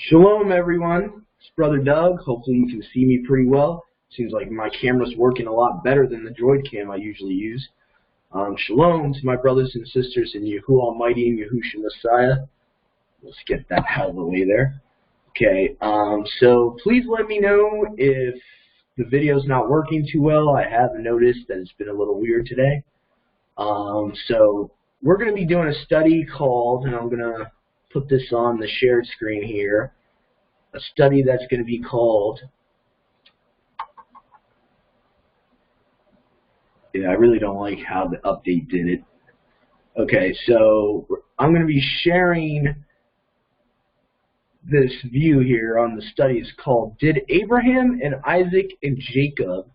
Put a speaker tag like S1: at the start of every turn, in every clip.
S1: Shalom, everyone. It's Brother Doug. Hopefully you can see me pretty well. Seems like my camera's working a lot better than the Droid cam I usually use. Shalom to my brothers and sisters in Yahuah Almighty and Yahushua Messiah. Let's get that out of the way there. Okay, so please let me know if the video's not working too well. I have noticed that it's been a little weird today. So we're going to be doing a study called, and I'm going to put this on the shared screen here, a study that's going to be called, I really don't like how the update did it. Okay, so I'm going to be sharing this view here on the study. It's called, Did Abraham and Isaac and Jacob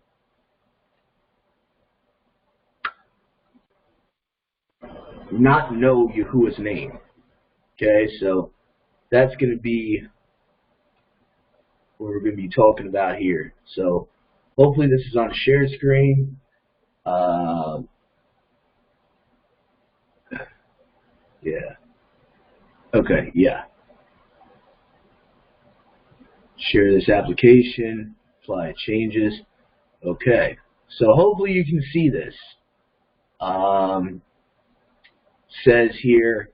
S1: not know Yahuah's name? Okay, so that's going to be what we're going to be talking about here. So hopefully this is on a shared screen. Yeah. Okay, yeah. Share this application, apply changes. Okay, so hopefully you can see this. Says here,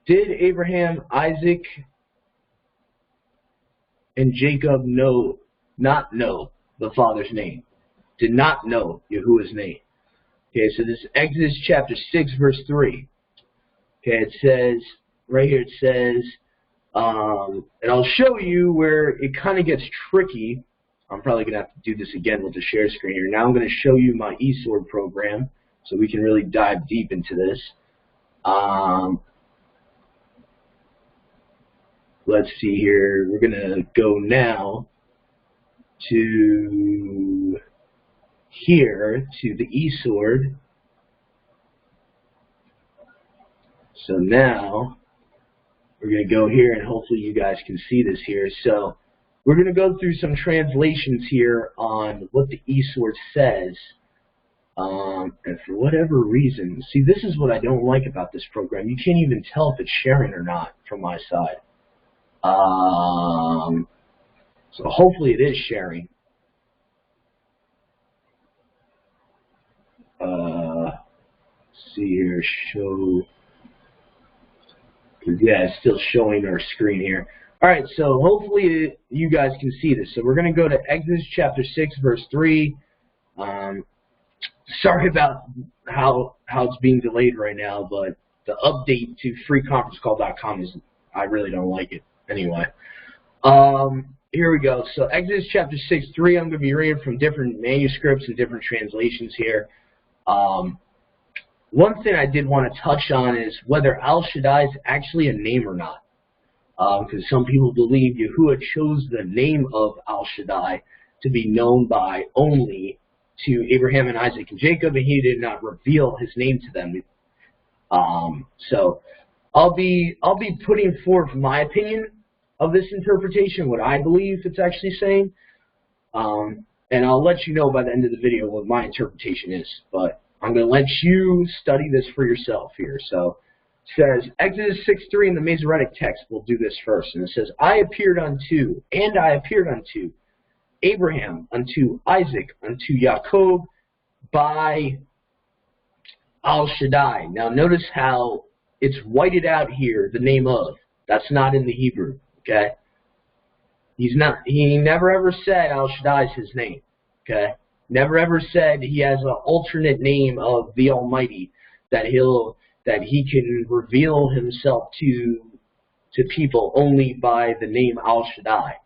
S1: did Abraham, Isaac, and Jacob not know the Father's name? Did not know Yahuah's name. Okay, so this is Exodus chapter 6, verse 3. Okay, it says, right here it says, and I'll show you where it kind of gets tricky. I'm probably going to have to do this again with the share screen here. Now I'm going to show you my eSword program so we can really dive deep into this. Let's see here. We're going to go now to here, to the eSword. So now we're going to go here, and hopefully you guys can see this here. So we're going to go through some translations here on what the eSword says. And for whatever reason, see, this is what I don't like about this program. You can't even tell if it's sharing or not from my side. So hopefully it is sharing. See here, show. Yeah, it's still showing our screen here. All right, so hopefully you guys can see this. So we're going to go to Exodus chapter 6, verse 3. Sorry about how it's being delayed right now, but the update to freeconferencecall.com is, I really don't like it. Anyway, here we go. So Exodus chapter 6, 3, I'm going to be reading from different manuscripts and different translations here. One thing I did want to touch on is whether Al Shaddai is actually a name or not. Because some people believe Yahuah chose the name of Al Shaddai to be known by only to Abraham and Isaac and Jacob, and he did not reveal his name to them. So I'll be putting forth my opinion of this interpretation, what I believe it's actually saying, and I'll let you know by the end of the video what my interpretation is. But I'm going to let you study this for yourself here. So it says, Exodus 6:3 in the Masoretic text, we'll do this first, and it says, I appeared unto Abraham, unto Isaac, unto Yacob, by Al Shaddai. Now notice how it's whited out here, the name of. That's not in the Hebrew, okay? He never ever said Al Shaddai is his name, okay? Never ever said he has an alternate name of the Almighty that he can reveal himself to people only by the name Al Shaddai.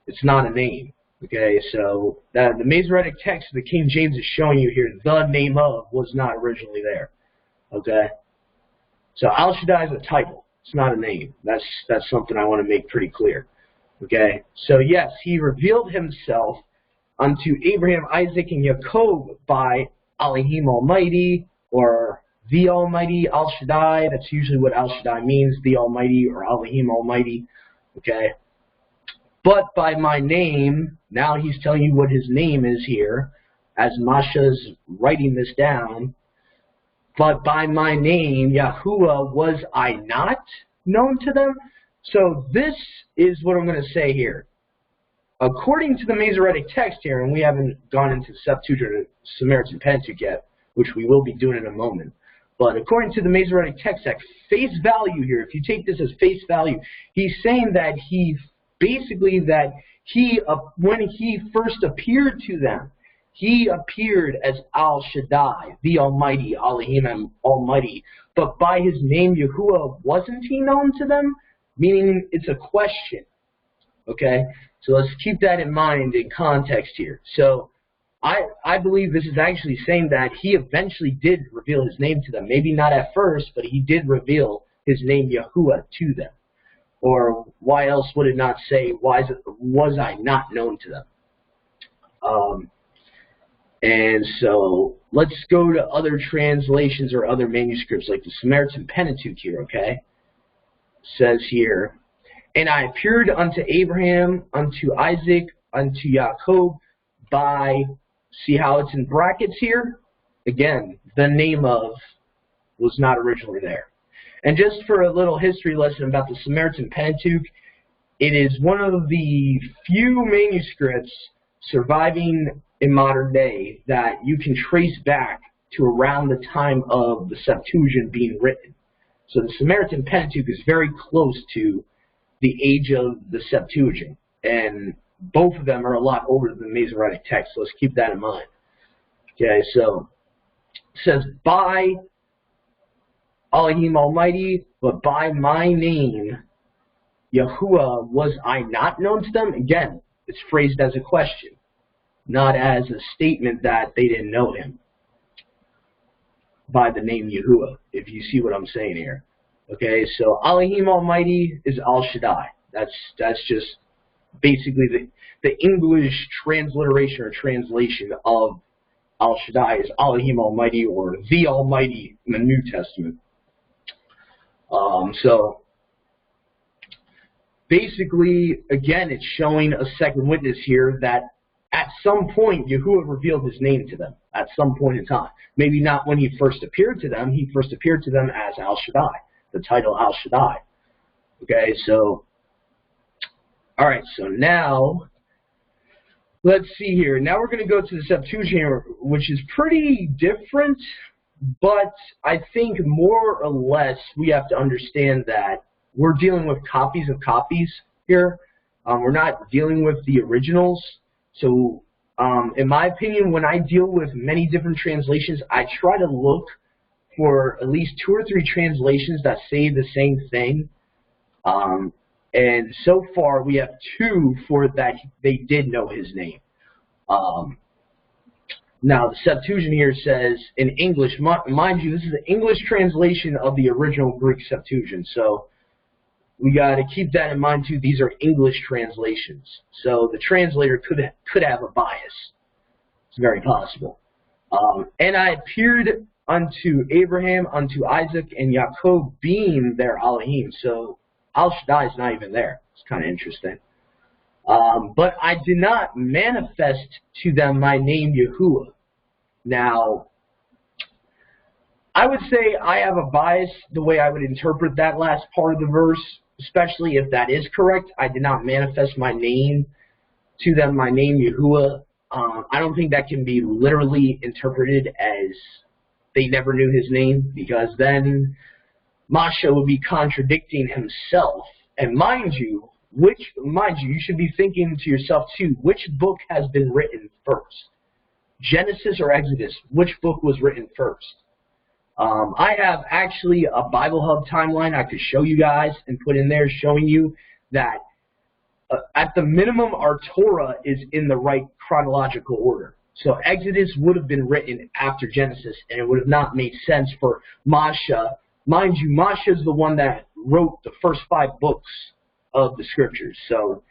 S1: It's not a name. Okay, so the Masoretic text of the King James is showing you here the name of was not originally there. Okay, so Al Shaddai is a title. It's not a name. That's something I want to make pretty clear. Okay, so yes, he revealed himself unto Abraham, Isaac, and Yacob by Elohim Almighty, or the Almighty, Al Shaddai. That's usually what Al Shaddai means, the Almighty or Elohim Almighty. Okay. But by my name, now he's telling you what his name is here, as Masha's writing this down. But by my name, Yahuah, was I not known to them? So this is what I'm going to say here. According to the Masoretic text here, and we haven't gone into the Septuagint or Samaritan Pentateuch yet, which we will be doing in a moment, but according to the Masoretic text, at face value here, if you take this as face value, he's saying that when he first appeared to them, he appeared as Al Shaddai, the Almighty, Elohim Almighty, but by his name Yahuah, wasn't he known to them? Meaning it's a question. Okay, so let's keep that in mind in context here. So I believe this is actually saying that he eventually did reveal his name to them. Maybe not at first, but he did reveal his name Yahuah to them. Or why else would it not say, was I not known to them? And so let's go to other translations or other manuscripts like the Samaritan Pentateuch here, okay? It says here, and I appeared unto Abraham, unto Isaac, unto Yacob by, see how it's in brackets here? Again, the name of was not originally there. And just for a little history lesson about the Samaritan Pentateuch, it is one of the few manuscripts surviving in modern day that you can trace back to around the time of the Septuagint being written. So the Samaritan Pentateuch is very close to the age of the Septuagint, and both of them are a lot older than the Masoretic text, so let's keep that in mind. Okay, so it says, by Elohim Almighty, but by my name, Yahuah, was I not known to them? Again, it's phrased as a question, not as a statement that they didn't know him. By the name Yahuah, if you see what I'm saying here. Okay, so Elohim Almighty is Al Shaddai. That's just basically the English transliteration or translation of Al Shaddai is Elohim Almighty or the Almighty in the New Testament. So basically, again, it's showing a second witness here that at some point Yahuah revealed his name to them at some point in time. Maybe not when he first appeared to them. He first appeared to them as Al Shaddai, the title Al Shaddai. Okay, so all right, so now let's see here. Now we're going to go to the Septuagint, which is pretty different, but I think more or less we have to understand that we're dealing with copies of copies here. We're not dealing with the originals. So in my opinion, when I deal with many different translations, I try to look for at least 2 or 3 translations that say the same thing. And so far, we have 2 for that they did know his name. Now, the Septuagint here says in English, mind you, this is the English translation of the original Greek Septuagint. So we got to keep that in mind, too. These are English translations. So the translator could have a bias. It's very possible. And I appeared unto Abraham, unto Isaac, and Yacob being their Elohim. So Al Shaddai is not even there. It's kind of interesting. But I did not manifest to them my name Yahuah. Now, I would say I have a bias the way I would interpret that last part of the verse, especially if that is correct. I did not manifest my name to them, my name Yahuah. I don't think that can be literally interpreted as they never knew his name, because then Masha would be contradicting himself. And mind you, you should be thinking to yourself too, which book has been written first? Genesis or Exodus? Which book was written first? I have actually a Bible Hub timeline I could show you guys and put in there showing you that at the minimum our Torah is in the right chronological order. So Exodus would have been written after Genesis, and it would have not made sense for Masha. Mind you, Masha is the one that wrote the first 5 books of the scriptures. So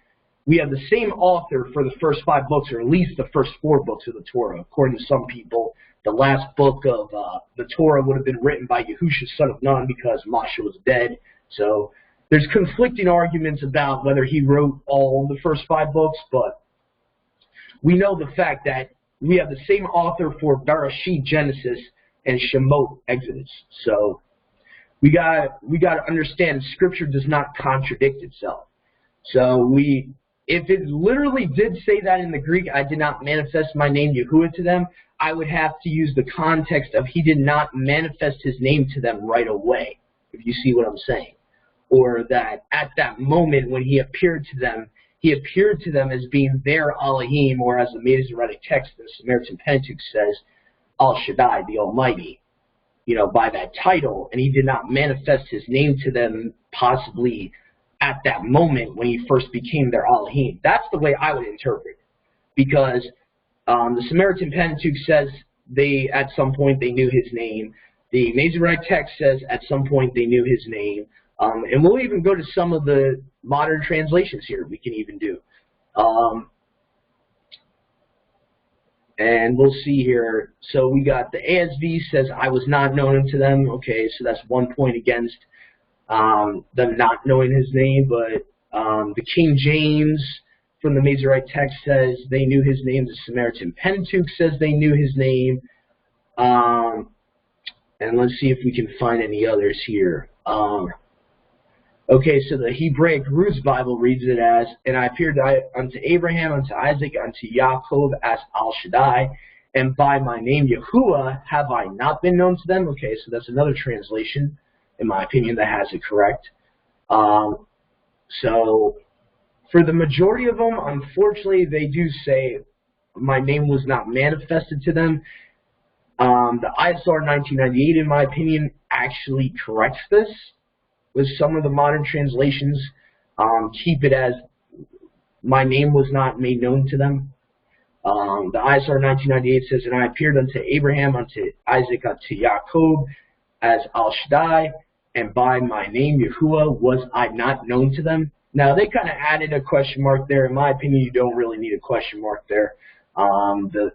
S1: we have the same author for the first 5 books, or at least the first 4 books of the Torah. According to some people, the last book of the Torah would have been written by Yahushua, son of Nun, because Masha was dead. So there's conflicting arguments about whether he wrote all the first 5 books, but we know the fact that we have the same author for Bereshit, Genesis, and Shemot, Exodus. So we got to understand Scripture does not contradict itself. So if it literally did say that in the Greek, I did not manifest my name Yahuah to them, I would have to use the context of he did not manifest his name to them right away, if you see what I'm saying. Or that at that moment when he appeared to them as being their Elohim, or as the Masoretic text in the Samaritan Pentateuch says, Al Shaddai, the Almighty, by that title, and he did not manifest his name to them possibly at that moment when he first became their Elohim. That's the way I would interpret it. Because the Samaritan Pentateuch says at some point they knew his name. The Masoretic text says at some point they knew his name. And we'll even go to some of the modern translations here we can even do. And we'll see here. So we got the ASV says, I was not known unto them. Okay, so that's 1 point against them not knowing his name. But the King James from the Masoretic text says they knew his name. The Samaritan Pentateuch says they knew his name. And let's see if we can find any others here. Okay, so the Hebraic Roots Bible reads it as, and I appeared unto Abraham, unto Isaac, unto Yacob as Al Shaddai, and by my name Yahuah have I not been known to them. Okay, so that's another translation, in my opinion, that has it correct. So for the majority of them, unfortunately, they do say my name was not manifested to them. The ISR 1998, in my opinion, actually corrects this. With some of the modern translations, keep it as my name was not made known to them. The ISR 1998 says, and I appeared unto Abraham, unto Isaac, unto Yacob as Al Shaddai, and by my name Yahuah was I not known to them. Now, they kind of added a question mark there. In my opinion, you don't really need a question mark there. The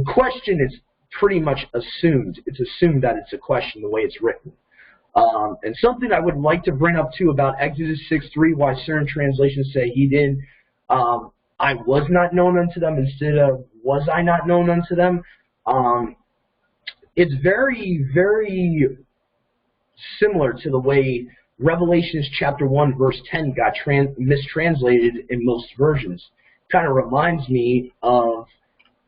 S1: question is pretty much assumed. It's assumed that it's a question the way it's written. And something I would like to bring up too about Exodus 6:3, why certain translations say he did, I was not known unto them instead of was I not known unto them. It's very, very similar to the way Revelations chapter 1 verse 10 got mistranslated in most versions. Kind of reminds me of,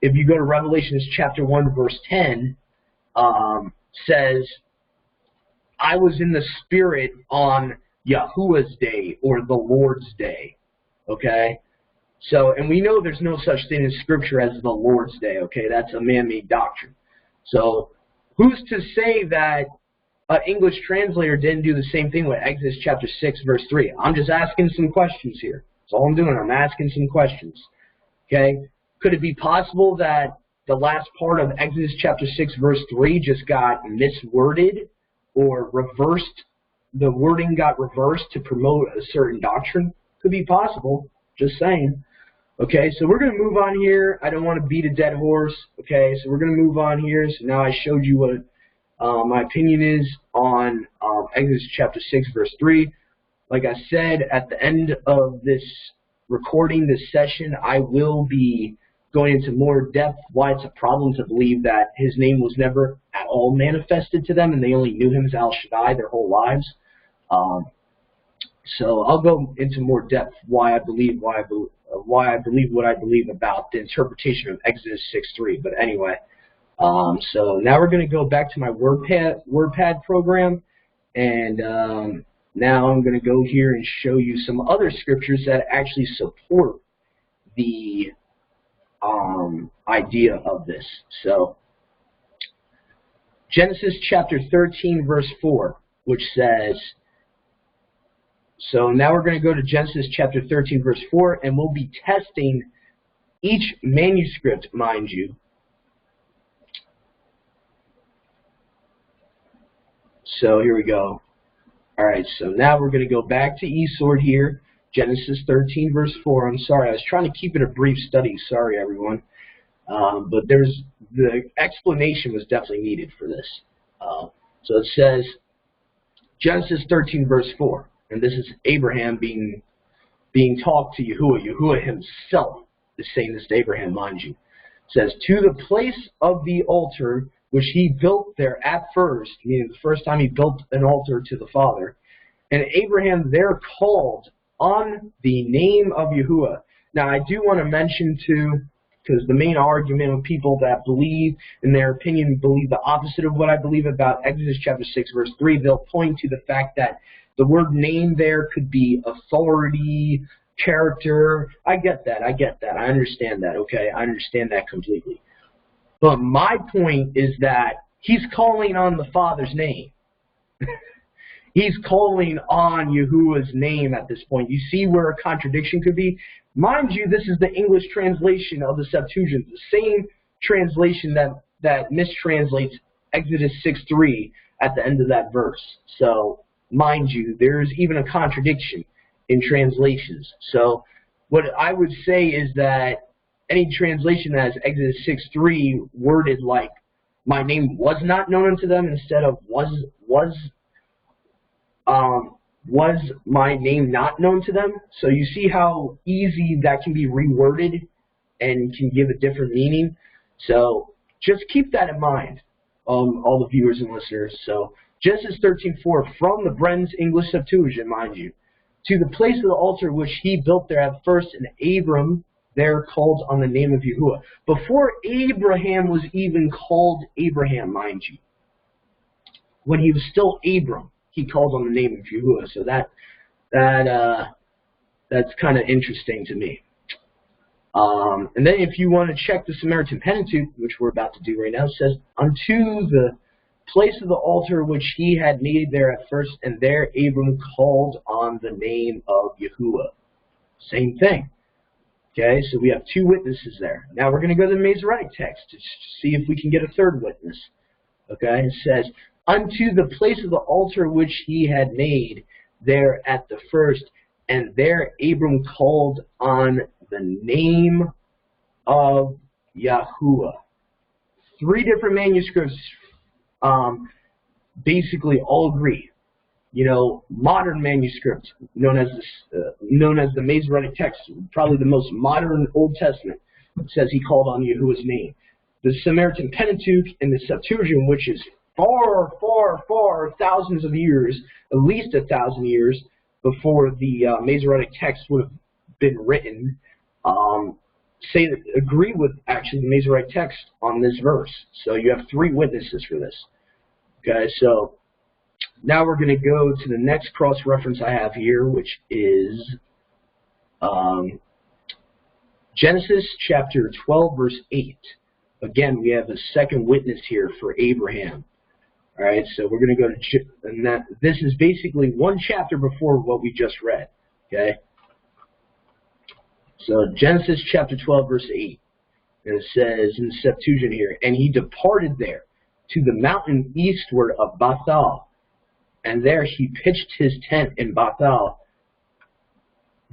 S1: if you go to Revelations chapter 1 verse 10, says, I was in the Spirit on Yahuwah's day, or the Lord's day, okay? So, and we know there's no such thing in Scripture as the Lord's day, okay? That's a man-made doctrine. So, who's to say that an English translator didn't do the same thing with Exodus chapter 6, verse 3? I'm just asking some questions here. That's all I'm doing. I'm asking some questions, okay? Could it be possible that the last part of Exodus chapter 6, verse 3 just got misworded, or reversed, the wording got reversed to promote a certain doctrine? Could be possible, just saying. Okay, so we're going to move on here. I don't want to beat a dead horse. Okay, so we're going to move on here. So now I showed you what my opinion is on Exodus chapter 6, verse 3. Like I said, at the end of this recording, this session, I will be going into more depth why it's a problem to believe that his name was never at all manifested to them and they only knew him as Al Shaddai their whole lives. So I'll go into more depth why I believe what I believe about the interpretation of Exodus 6:3. But anyway, so now we're going to go back to my WordPad program, and now I'm going to go here and show you some other scriptures that actually support the idea of this. So Genesis chapter 13 verse 4, which says, so now we're going to go to Genesis chapter 13 verse 4, and we'll be testing each manuscript, mind you. So here we go. Alright, so now we're going to go back to eSword here. Genesis 13 verse 4. I'm sorry, I was trying to keep it a brief study. Sorry, everyone. But the explanation was definitely needed for this. So it says, Genesis 13 verse 4. And this is Abraham being talked to Yahuah. Yahuah himself is saying this to Abraham, mind you. It says, to the place of the altar which he built there at first, meaning the first time he built an altar to the Father, and Abraham there called on the name of Yahuah. Now, I do want to mention, too, because the main argument of people that believe, in their opinion, believe the opposite of what I believe about Exodus chapter 6, verse 3, they'll point to the fact that the word name there could be authority, character. I get that. I understand that, okay? I understand that completely. But my point is that he's calling on the Father's name. He's calling on Yahuwah's name at this point. You see where a contradiction could be? Mind you, this is the English translation of the Septuagint, the same translation that mistranslates Exodus 6:3 at the end of that verse. So, mind you, there's even a contradiction in translations. So, what I would say is that any translation that has Exodus 6:3 worded like, my name was not known unto them, instead of was my name not known to them? So you see how easy that can be reworded and can give a different meaning. So just keep that in mind, all the viewers and listeners. So Genesis 13:4, from the Bren's English Septuagint, mind you, to the place of the altar which he built there at first, and Abram there called on the name of Yahuah. Before Abraham was even called Abraham, mind you, when he was still Abram, he called on the name of Yahuah. So that's kind of interesting to me. And then if you want to check the Samaritan Pentateuch, which we're about to do right now, it says, unto the place of the altar which he had made there at first, and there Abram called on the name of Yahuah. Same thing. Okay, so we have two witnesses there. Now we're going to go to the Masoretic text to see if we can get a third witness. Okay, it says, unto the place of the altar which he had made there at the first, and there Abram called on the name of Yahuah. Three different manuscripts basically all agree. You know, modern manuscript known as the Masoretic text, probably the most modern Old Testament, says he called on Yahuwah's name. The Samaritan Pentateuch and the Septuagint, which is far thousands of years, at least 1,000 years before the Masoretic text would have been written, agree with actually the Masoretic text on this verse. So you have three witnesses for this. Okay, so now we're going to go to the next cross-reference I have here, which is Genesis chapter 12, verse 8. Again, we have a second witness here for Abraham. All right, so we're going to go to, and this is basically one chapter before what we just read. Okay, so Genesis chapter 12, verse 8, and it says in the Septuagint here, and he departed there to the mountain eastward of Bethel, and there he pitched his tent in Bethel,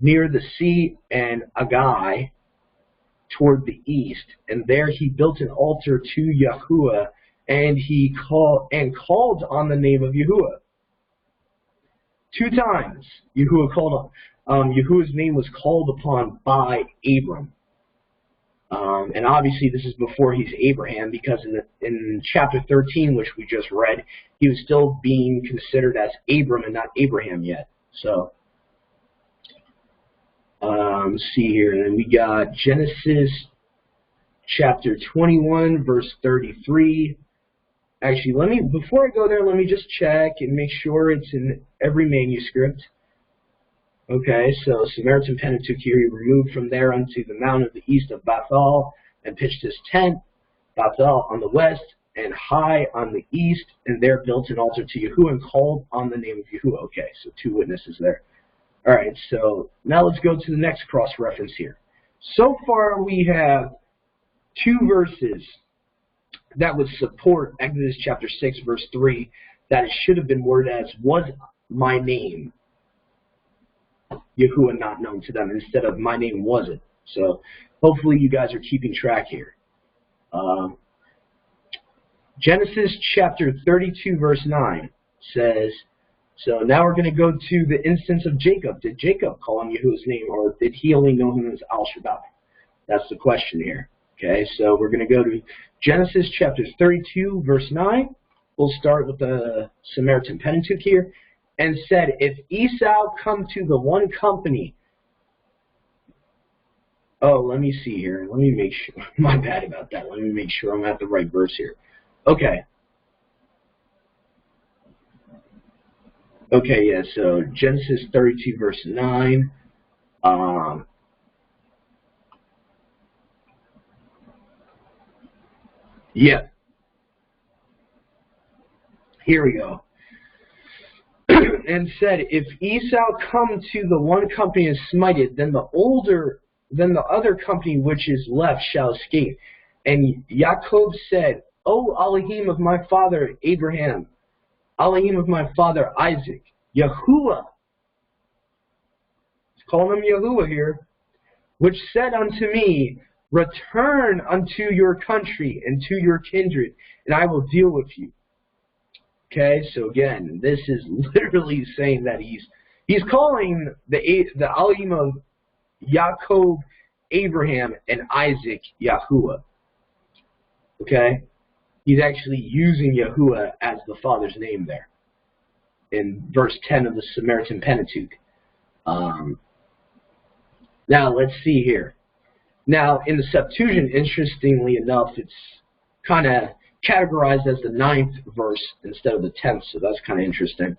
S1: near the sea and Agai, toward the east, and there he built an altar to Yahuah, and he called on the name of Yahuah. Two times Yahuah called on Yahuwah's name was called upon by Abram. And obviously this is before he's Abraham, because in chapter 13, which we just read, he was still being considered as Abram and not Abraham yet. So let's see here, and then we got Genesis chapter 21, verse 33. Actually, before I go there, let me just check and make sure it's in every manuscript. Okay, so Samaritan Pentateuch here, he removed from there unto the mount of the east of Bethel, and pitched his tent, Bethel on the west, and Hai on the east, and there built an altar to Yahuah, and called on the name of Yahuah. Okay, so two witnesses there. All right, so now let's go to the next cross-reference here. So far, we have two verses that would support Exodus chapter 6, verse 3, that it should have been worded as, was my name Yahuah not known to them, instead of my name wasn't. So hopefully you guys are keeping track here. Genesis chapter 32, verse 9 says, so now we're going to go to the instance of Jacob. Did Jacob call on Yahuwah's name, or did he only know him as Al-Shaddai? That's the question here. Okay, so we're going to go to Genesis chapter 32, verse 9. We'll start with the Samaritan Pentateuch here. And said, if Esau come to the one company. Oh, let me see here. Let me make sure. My bad about that. Let me make sure I'm at the right verse here. Okay. Okay, yeah, so Genesis 32, verse 9. Yeah. Here we go. And said, if Esau come to the one company and smite it, then the other company which is left shall escape. And Yacob said, O Elohim of my father Abraham, Elohim of my father Isaac, Yahuah, he's calling him Yahuah here, which said unto me, return unto your country and to your kindred, and I will deal with you. Okay, so again, this is literally saying that he's calling the Elohim of Yacob, Abraham, and Isaac Yahuah. Okay, he's actually using Yahuah as the father's name there in verse 10 of the Samaritan Pentateuch. Now let's see here. Now in the Septuagint, interestingly enough, it's kind of categorized as the 9th verse instead of the 10th, so that's kind of interesting. It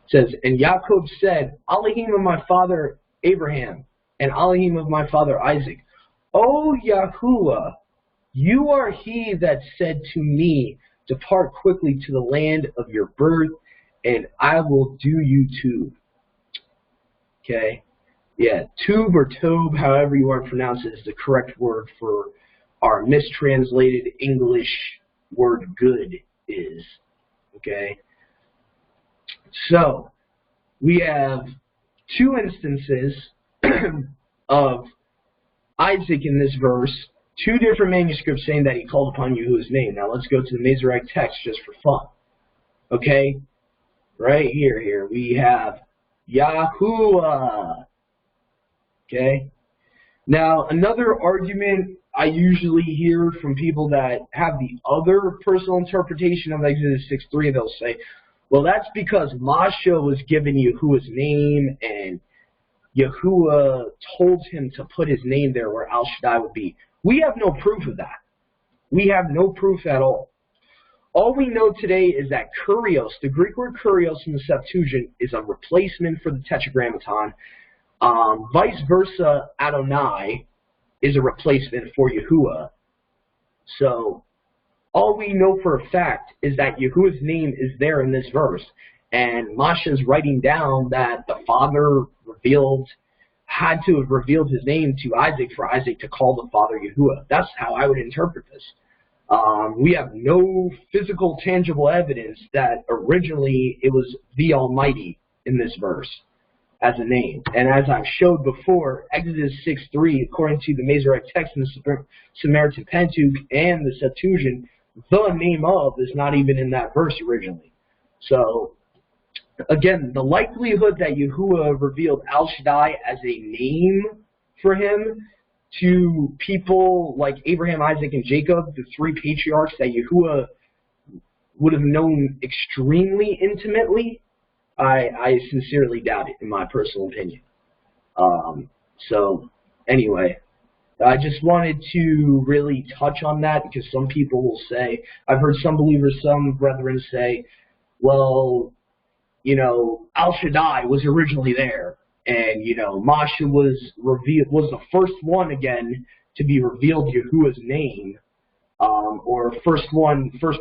S1: says, and Jacob said, Elohim of my father Abraham, and Elohim of my father Isaac, O Yahuah, you are he that said to me, depart quickly to the land of your birth, and I will do you too. Okay? Yeah, tube or tobe, however you want to pronounce it, is the correct word for our mistranslated English word good is. Okay? So, we have two instances of Isaac in this verse, two different manuscripts saying that he called upon Yahuwah's name. Now let's go to the Masoretic text just for fun. Okay? Right here we have Yahuah. Okay? Now, another argument I usually hear from people that have the other personal interpretation of Exodus 6:3, they'll say, well, that's because Moshe was given Yahuwah's name, and Yahuwah told him to put his name there where Al Shaddai would be. We have no proof of that. We have no proof at all. All we know today is that kurios, the Greek word kurios in the Septuagint, is a replacement for the Tetragrammaton. Vice versa, Adonai is a replacement for Yahuwah. So, all we know for a fact is that Yahuwah's name is there in this verse. And Moshe's writing down that the father had to have revealed his name to Isaac for Isaac to call the father Yahuwah. That's how I would interpret this. We have no physical, tangible evidence that originally it was the Almighty in this verse as a name. And as I've showed before, Exodus 6:3, according to the Masoretic text in the Samaritan Pentateuch and the Septuagint, the name of is not even in that verse originally. So, again, the likelihood that Yahuwah revealed Al Shaddai as a name for him to people like Abraham, Isaac, and Jacob, the three patriarchs that Yahuwah would have known extremely intimately, I sincerely doubt it, in my personal opinion. So, anyway, I just wanted to really touch on that because some people will say, I've heard some believers, some brethren say, well, you know, Al Shaddai was originally there, and, you know, Moshe was the first one again to be revealed Yahuwah's name, or first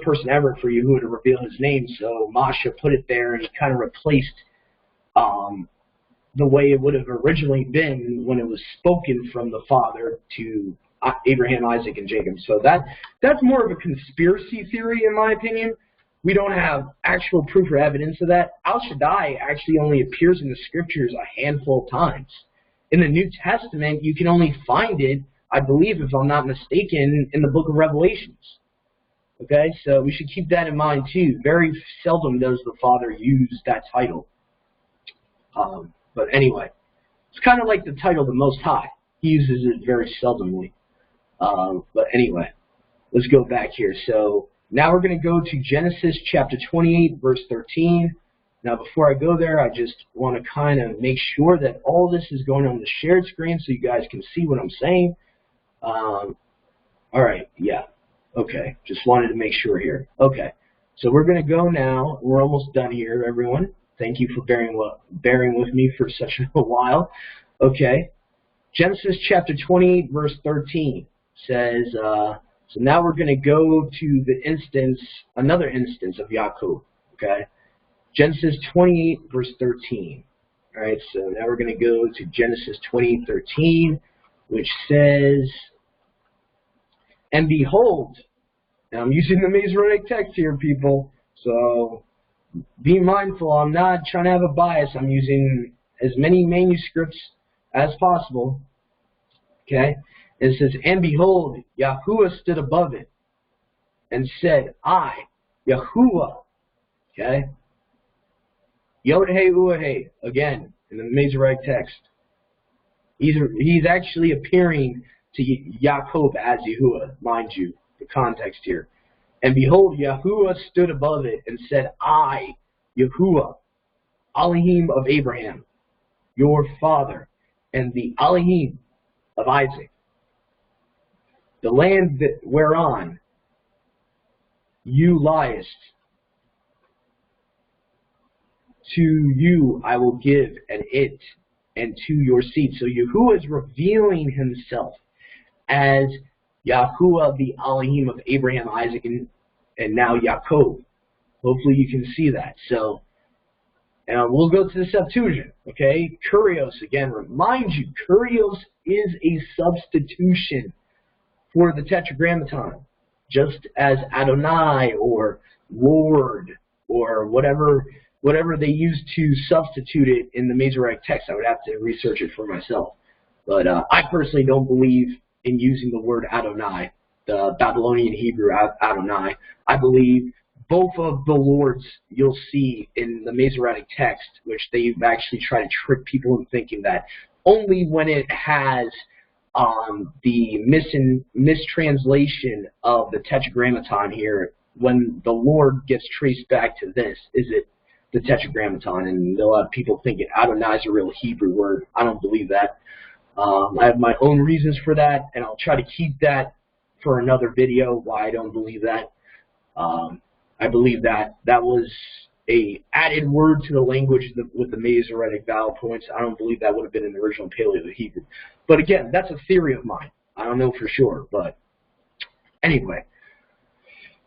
S1: person ever for Yahuwah to reveal his name, so Moshe put it there and it kind of replaced the way it would have originally been when it was spoken from the father to Abraham, Isaac, and Jacob. So that's more of a conspiracy theory in my opinion. We don't have actual proof or evidence of that. Al Shaddai actually only appears in the scriptures a handful of times. In the New Testament, you can only find it, I believe, if I'm not mistaken, in the book of Revelations. Okay, so we should keep that in mind too. Very seldom does the Father use that title. But anyway, it's kind of like the title the Most High. He uses it very seldomly. But anyway, let's go back here. So now we're going to go to Genesis chapter 28, verse 13. Now, before I go there, I just want to kind of make sure that all this is going on the shared screen so you guys can see what I'm saying. All right, yeah. Okay, just wanted to make sure here. Okay, so we're going to go now. We're almost done here, everyone. Thank you for bearing with me for such a while. Okay, Genesis chapter 28, verse 13 says, so now we're going to go to the another instance of Yacob, okay? Genesis 28, verse 13. All right, so now we're going to go to Genesis 28:13, which says, and behold, now I'm using the Masoretic text here, people, so be mindful. I'm not trying to have a bias. I'm using as many manuscripts as possible. Okay? And it says, and behold, Yahuah stood above it and said, I, Yahuah. Okay? Yod-He, Uah-He, again, in the Masoretic text. He's actually appearing to Yacob as Yahuah, mind you, the context here. And behold, Yahuah stood above it and said, I, Yahuah, Elohim of Abraham, your father, and the Elohim of Isaac. The land whereon you liest, to you I will give, and it, and to your seed. So Yahuah is revealing himself as Yahuah, the Elohim of Abraham, Isaac, and now Yacob. Hopefully you can see that. So, and we'll go to the Septuagint, okay? Kurios, again, remind you, Kurios is a substitution for the Tetragrammaton, just as Adonai or Lord or whatever they use to substitute it in the Masoretic text. I would have to research it for myself. But I personally don't believe in using the word Adonai, the Babylonian Hebrew Adonai. I believe both of the lords you'll see in the Masoretic text, which they actually try to trick people into thinking that only when it has the mistranslation of the Tetragrammaton here, when the Lord gets traced back to this, is it the Tetragrammaton, and a lot of people think Adonai is a real Hebrew word. I don't believe that. I have my own reasons for that, and I'll try to keep that for another video, why I don't believe that. I believe that was a added word to the language with the Masoretic vowel points. I don't believe that would have been in the original Paleo-Hebrew. But again, that's a theory of mine. I don't know for sure, but anyway.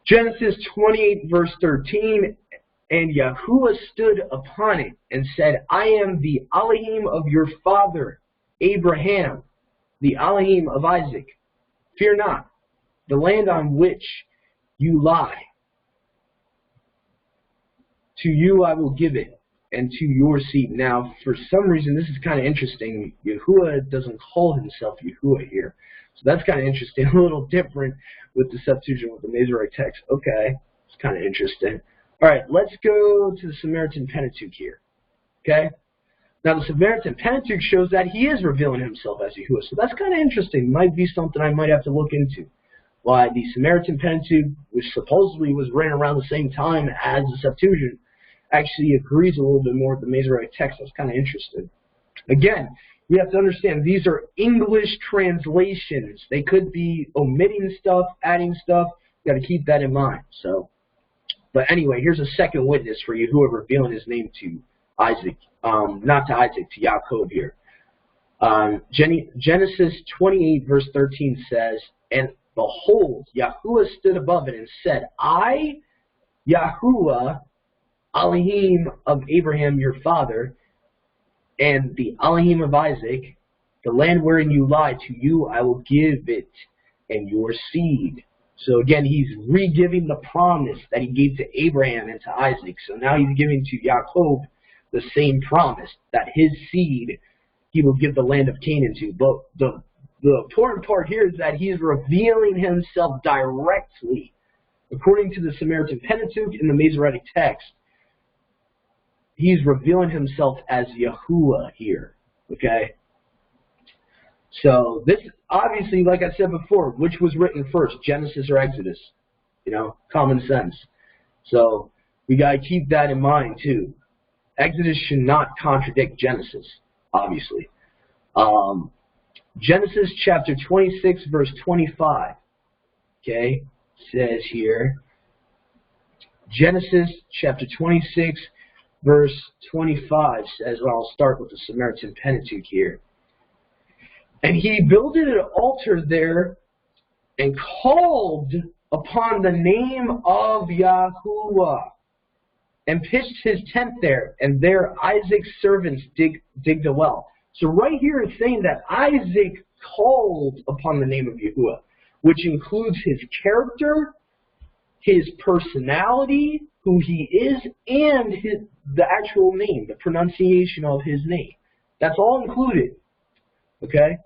S1: Genesis 28, verse 13, and Yahuah stood upon it and said, I am the Elohim of your father, Abraham, the Elohim of Isaac. Fear not, the land on which you lie, to you I will give it, and to your seed. Now, for some reason, this is kind of interesting. Yahuah doesn't call himself Yahuah here. So that's kind of interesting, a little different with the Septuagint, with the Masoretic text. Okay, it's kind of interesting. All right, let's go to the Samaritan Pentateuch here. Okay? Now, the Samaritan Pentateuch shows that he is revealing himself as Yahuah. So that's kind of interesting. Might be something I might have to look into. Why the Samaritan Pentateuch, which supposedly was written around the same time as the Septuagint, actually agrees a little bit more with the Masoretic text. I was kind of interested. Again, you have to understand, these are English translations. They could be omitting stuff, adding stuff. You got to keep that in mind. So, but anyway, here's a second witness for Yahuah revealing his name to Isaac. Not to Isaac, to Yacob here. Genesis 28, verse 13 says, and behold, Yahuah stood above it and said, I, Yahuah, Elohim of Abraham your father, and the Elohim of Isaac, the land wherein you lie, to you I will give it, and your seed. So again, he's re-giving the promise that he gave to Abraham and to Isaac. So now he's giving to Yacob the same promise, that his seed he will give the land of Canaan to. But the important part here is that he's revealing himself directly. According to the Samaritan Pentateuch in the Masoretic text, he's revealing himself as Yahuah here. Okay? So this, obviously, like I said before, which was written first, Genesis or Exodus? You know, common sense. So we got to keep that in mind, too. Exodus should not contradict Genesis, obviously. Genesis chapter 26, verse 25. Okay, says here, Genesis chapter 26, verse 25 says, well, I'll start with the Samaritan Pentateuch here. And he builded an altar there and called upon the name of Yahuah and pitched his tent there, and there Isaac's servants digged a well. So right here it's saying that Isaac called upon the name of Yahuah, which includes his character, his personality, who he is, and the actual name, the pronunciation of his name. That's all included. Okay?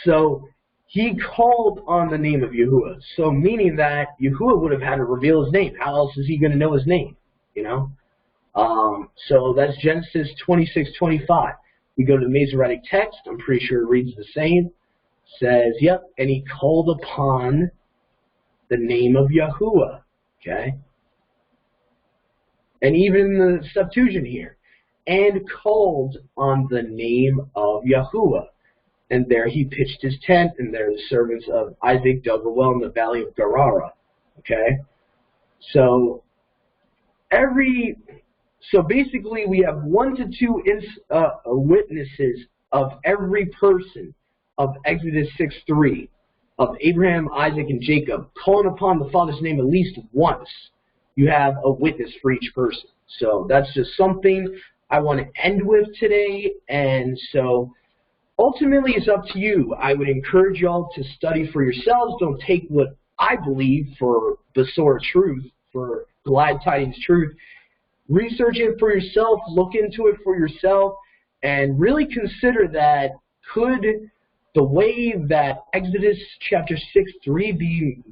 S1: So he called on the name of Yahuah. So meaning that Yahuah would have had to reveal his name. How else is he going to know his name? You know? So that's Genesis 26:25. We go to the Masoretic text. I'm pretty sure it reads the same. Says, yep, and he called upon the name of Yahuah. Okay? And even the Septuagint here. And called on the name of Yahuah. And there he pitched his tent, and there the servants of Isaac dug a well in the valley of Gerara. Okay? So basically we have 1 to 2 witnesses of every person of Exodus 6:3, of Abraham, Isaac, and Jacob, calling upon the Father's name at least once. You have a witness for each person. So that's just something I want to end with today. And so ultimately it's up to you. I would encourage y'all to study for yourselves. Don't take what I believe for Basora truth, for glad tidings truth. Research it for yourself, look into it for yourself, and really consider that could the way that Exodus chapter 6:3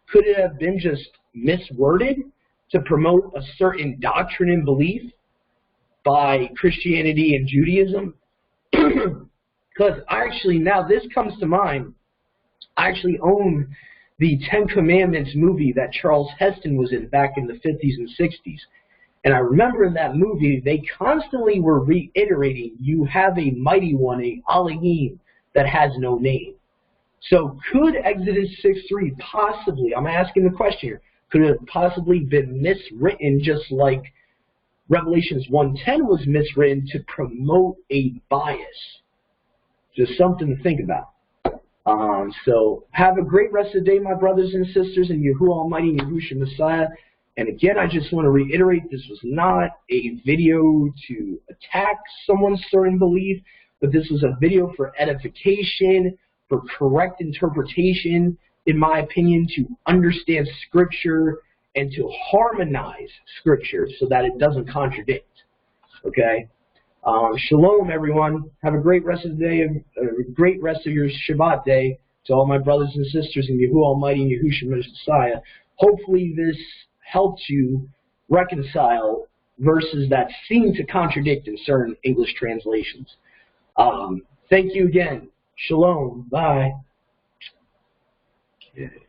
S1: could it have been just misworded to promote a certain doctrine and belief by Christianity and Judaism? Because actually, now this comes to mind, I actually own the Ten Commandments movie that Charles Heston was in back in the 50s and 60s. And I remember in that movie, they constantly were reiterating, you have a mighty one, a Elohim, that has no name. So could Exodus 6:3 possibly, I'm asking the question here, could it have possibly been miswritten just like Revelations 1:10 was miswritten to promote a bias? Just something to think about. So have a great rest of the day, my brothers and sisters, in Yahuwah Almighty and Yahushua Messiah. And again, I just want to reiterate, this was not a video to attack someone's certain belief, but this was a video for edification, for correct interpretation, in my opinion, to understand Scripture and to harmonize Scripture so that it doesn't contradict. Okay? Shalom, everyone. Have a great rest of the day, a great rest of your Shabbat day to all my brothers and sisters in Yahuwah Almighty and Yahushua Messiah. Hopefully this helped you reconcile verses that seem to contradict in certain English translations. Thank you again. Shalom. Bye. Okay.